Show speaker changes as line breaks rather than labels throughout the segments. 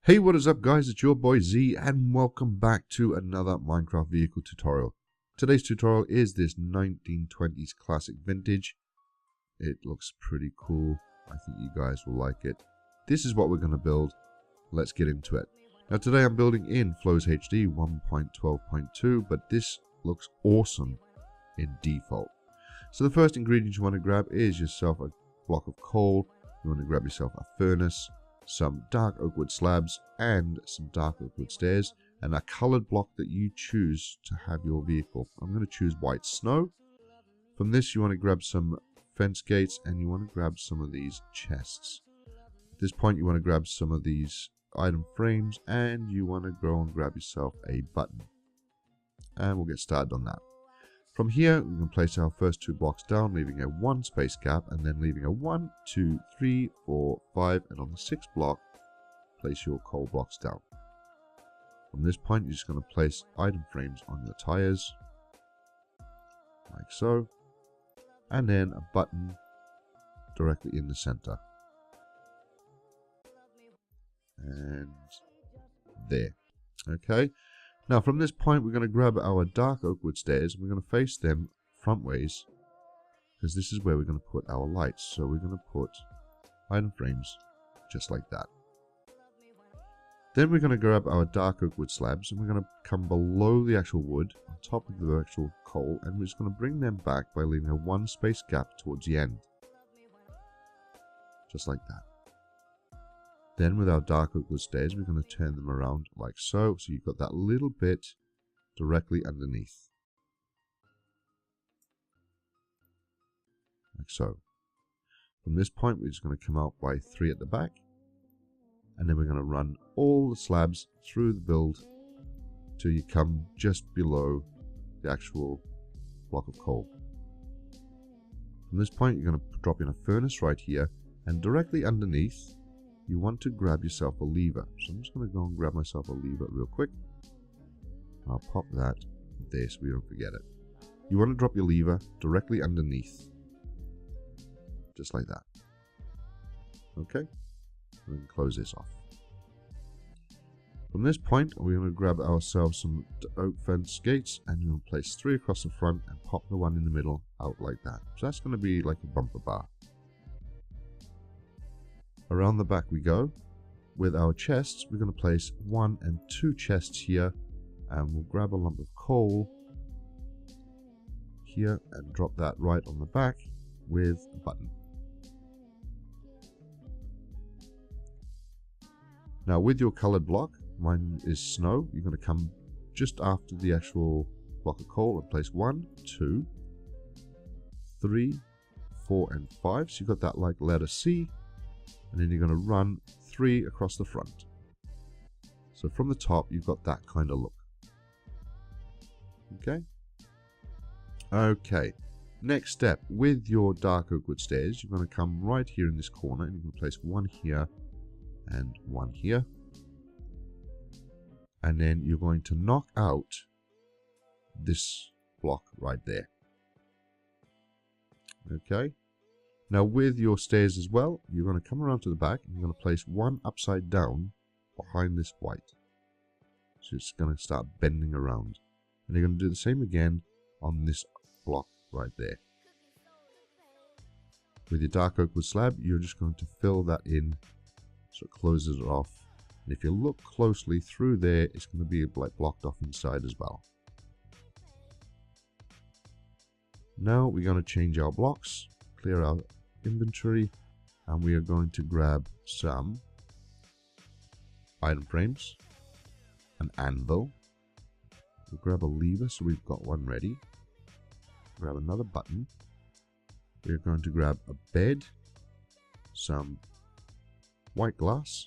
Hey, what is up guys, it's your boy Z and welcome back to another Minecraft vehicle tutorial. Today's tutorial is this 1920s classic vintage. It looks pretty cool. I think you guys will like it. This is what we're going to build. Let's get into it. Now today I'm building in FlowsHD 1.12.2, but this looks awesome in default. So the first ingredient you want to grab is yourself a block of coal. You want to grab yourself a furnace, some dark oak wood slabs and some dark oak wood stairs, and a colored block that you choose to have your vehicle. I'm going to choose white snow. From this you want to grab some fence gates and you want to grab some of these chests. At this point you want to grab some of these item frames and you want to go and grab yourself a button. And we'll get started on that. From here, we can place our first two blocks down, leaving a 1 space gap, and then leaving a 1, 2, 3, 4, 5, and on the 6th block, place your coal blocks down. From this point, you're just going to place item frames on your tires, like so, and then a button directly in the center. And there. Okay. Now from this point we're going to grab our dark oak wood stairs and we're going to face them front ways, because this is where we're going to put our lights. So we're going to put item frames just like that. Then we're going to grab our dark oak wood slabs and we're going to come below the actual wood on top of the actual coal, and we're just going to bring them back by leaving a 1 space gap towards the end. Just like that. Then with our dark oak wood stairs, we're going to turn them around like so. So you've got that little bit directly underneath. Like so. From this point, we're just going to come out by 3 at the back. And then we're going to run all the slabs through the build till you come just below the actual block of coal. From this point, you're going to drop in a furnace right here. And directly underneath, you want to grab yourself a lever. So I'm just going to go and grab myself a lever real quick. I'll pop that there so we don't forget it. You want to drop your lever directly underneath. Just like that. Okay? And then close this off. From this point, we're going to grab ourselves some oak fence gates and we're going to place 3 across the front and pop the one in the middle out like that. So that's going to be like a bumper bar. Around the back we go. With our chests, we're going to place 1 and 2 chests here, and we'll grab a lump of coal here and drop that right on the back with a button. Now with your colored block, mine is snow, you're going to come just after the actual block of coal and place 1, 2, 3, 4 and 5. So you've got that like letter C. And then you're going to run 3 across the front. So from the top, you've got that kind of look. Okay? Okay. Next step, with your dark oak wood stairs, you're going to come right here in this corner, and you're going to place 1 here and 1 here. And then you're going to knock out this block right there. Okay? Now with your stairs as well, you're going to come around to the back and you're going to place 1 upside down behind this white. So it's going to start bending around. And you're going to do the same again on this block right there. With your dark oak wood slab, you're just going to fill that in so it closes it off. And if you look closely through there, it's going to be like blocked off inside as well. Now we're going to change our blocks, clear our inventory, and we are going to grab some item frames, an anvil, we'll grab a lever so we've got one ready, grab another button, we're going to grab a bed, some white glass,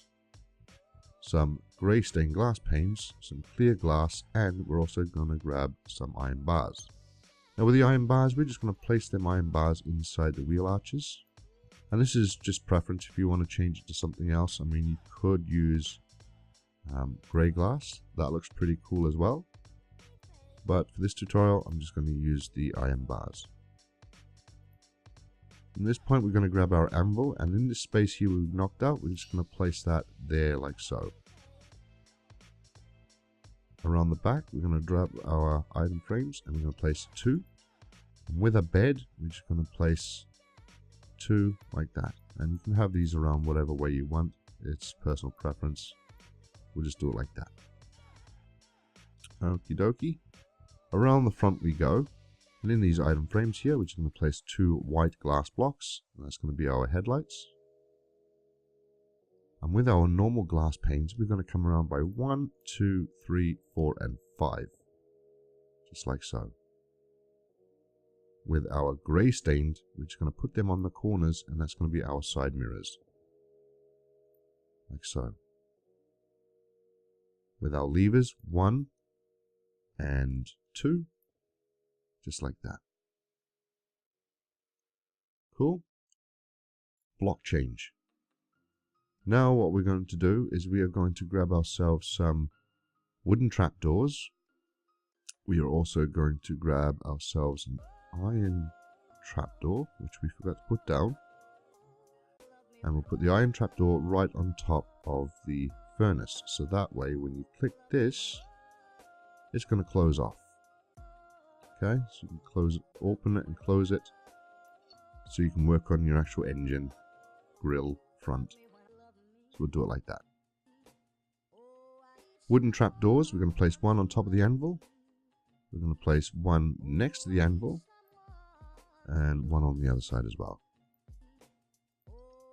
some grey stained glass panes, some clear glass, and we're also going to grab some iron bars. Now with the iron bars, we're just going to place them iron bars inside the wheel arches. And this is just preference if you want to change it to something else. I mean, you could use grey glass. That looks pretty cool as well. But for this tutorial, I'm just going to use the iron bars. From this point, we're going to grab our anvil. And in this space here we've knocked out, we're just going to place that there like so. Around the back, we're going to grab our item frames and we're going to place 2. And with a bed, we're just going to place 2 like that. And you can have these around whatever way you want. It's personal preference. We'll just do it like that. Okie dokie. Around the front we go. And in these item frames here, we're just going to place 2 white glass blocks. And that's going to be our headlights. And with our normal glass panes, we're going to come around by 1, 2, 3, 4, and 5. Just like so. With our grey stained, we're just going to put them on the corners, and that's going to be our side mirrors. Like so. With our levers, 1 and 2. Just like that. Cool. Block change. Now what we're going to do is we are going to grab ourselves some wooden trapdoors. We are also going to grab ourselves an iron trapdoor, which we forgot to put down. And we'll put the iron trapdoor right on top of the furnace. So that way when you click this, it's going to close off. Okay, so you can close it, open it and close it. So you can work on your actual engine, grill, front. So we'll do it like that. Wooden trapdoors, we're going to place 1 on top of the anvil. We're going to place 1 next to the anvil. And 1 on the other side as well.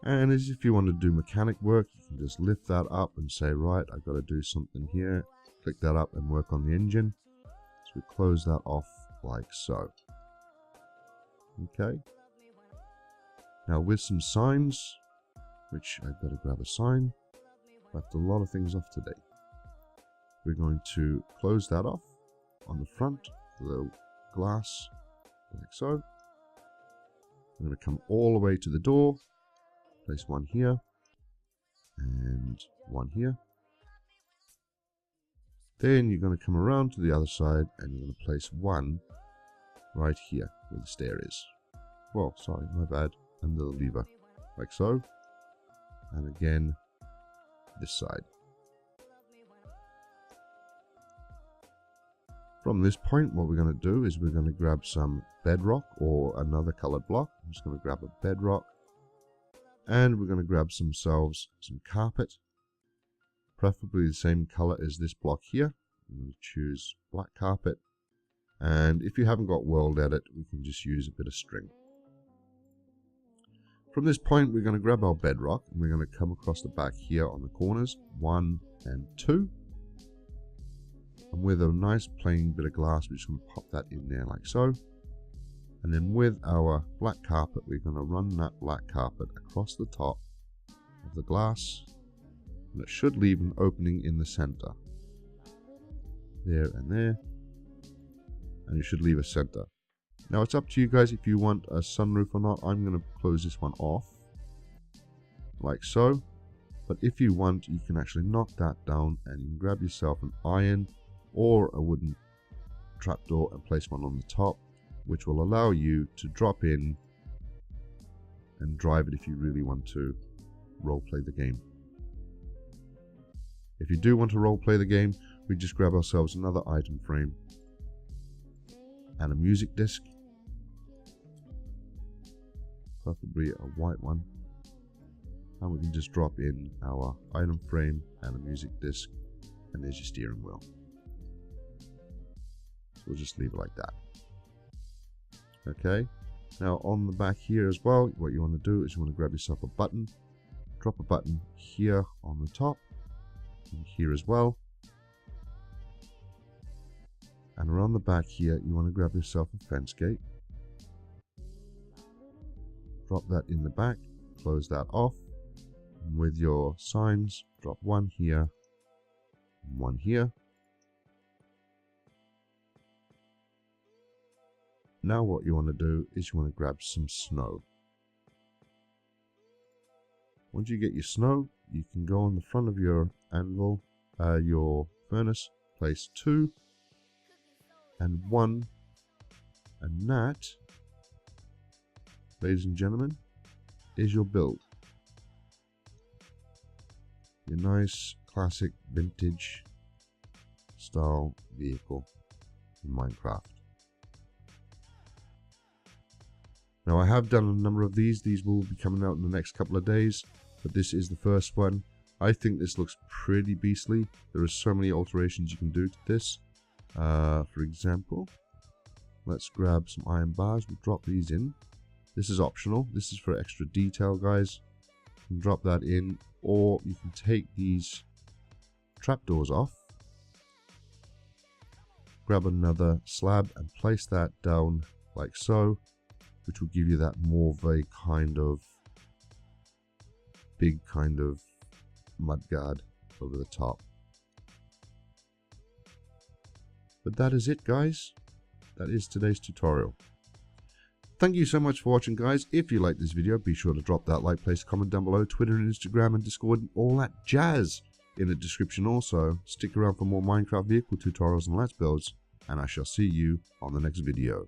And as if you want to do mechanic work, you can just lift that up and say, right, I've got to do something here. Click that up and work on the engine. So we close that off like so. Okay. Now with some signs, which I've got to grab a sign. Left a lot of things off today. We're going to close that off on the front, the little glass, like so. We're going to come all the way to the door, place 1 here, and 1 here. Then you're going to come around to the other side, and you're going to place 1 right here, where the stair is. Well, sorry, my bad, under the lever, like so. And again, this side. From this point, what we're going to do is we're going to grab some bedrock or another colored block. I'm just going to grab a bedrock. And we're going to grab some carpet. Preferably the same color as this block here. I'm going to choose black carpet. And if you haven't got World Edit, we can just use a bit of string. From this point, we're going to grab our bedrock and we're going to come across the back here on the corners, 1 and 2. And with a nice plain bit of glass, we're just going to pop that in there like so. And then with our black carpet, we're going to run that black carpet across the top of the glass. And it should leave an opening in the center. There and there. And you should leave a center. Now it's up to you guys if you want a sunroof or not. I'm going to close this one off. Like so. But if you want, you can actually knock that down and you can grab yourself an iron or a wooden trapdoor and place one on the top, which will allow you to drop in and drive it if you really want to roleplay the game. If you do want to roleplay the game, we just grab ourselves another item frame and a music disc, preferably a white one, and we can just drop in our item frame and a music disc, and there's your steering wheel. So we'll just leave it like that. Okay, now on the back here as well, what you want to do is you want to grab yourself a button, drop a button here on the top, and here as well. And around the back here, you want to grab yourself a fence gate. Drop that in the back, close that off. And with your signs, drop one here, and one here. Now what you want to do is you want to grab some snow. Once you get your snow, you can go on the front of your anvil, your furnace, place 2 and 1, and that, ladies and gentlemen, is your build. Your nice classic vintage style vehicle in Minecraft. Now I have done a number of these. These will be coming out in the next couple of days, but this is the first one. I think this looks pretty beastly. There are so many alterations you can do to this. For example, let's grab some iron bars. We'll drop these in. This is optional. This is for extra detail, guys. You can drop that in, or you can take these trapdoors off, grab another slab and place that down like so, which will give you that more of a kind of big kind of mudguard over the top. But that is it, guys. That is today's tutorial. Thank you so much for watching, guys. If you like this video, be sure to drop that like, place a comment down below. Twitter and Instagram and Discord and all that jazz in the description also. Stick around for more Minecraft vehicle tutorials and let's builds, and I shall see you on the next video.